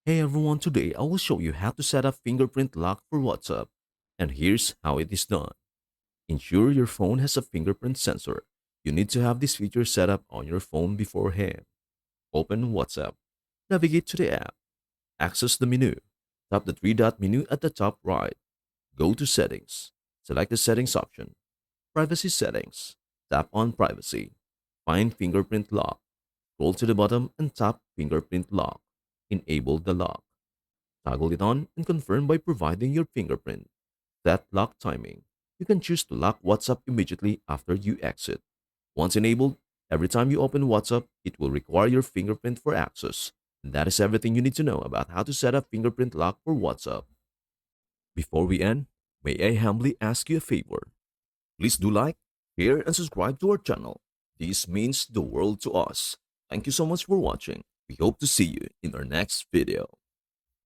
Hey everyone, today I will show you how to set up fingerprint lock for WhatsApp. And here's how it is done. Ensure your phone has a fingerprint sensor. You need to have this feature set up on your phone beforehand. Open WhatsApp. Navigate to the app. Access the menu. Tap the three-dot menu at the top right. Go to Settings. Select the Settings option. Privacy Settings. Tap on Privacy. Find Fingerprint Lock. Scroll to the bottom and tap Fingerprint Lock. Enable the lock. Toggle it on and confirm by providing your fingerprint. Set lock timing. You can choose to lock WhatsApp immediately after you exit. Once enabled, every time you open WhatsApp, it will require your fingerprint for access. And that is everything you need to know about how to set up fingerprint lock for WhatsApp. Before we end, may I humbly ask you a favor? Please do like, share, and subscribe to our channel. This means the world to us. Thank you so much for watching. We hope to see you in our next video.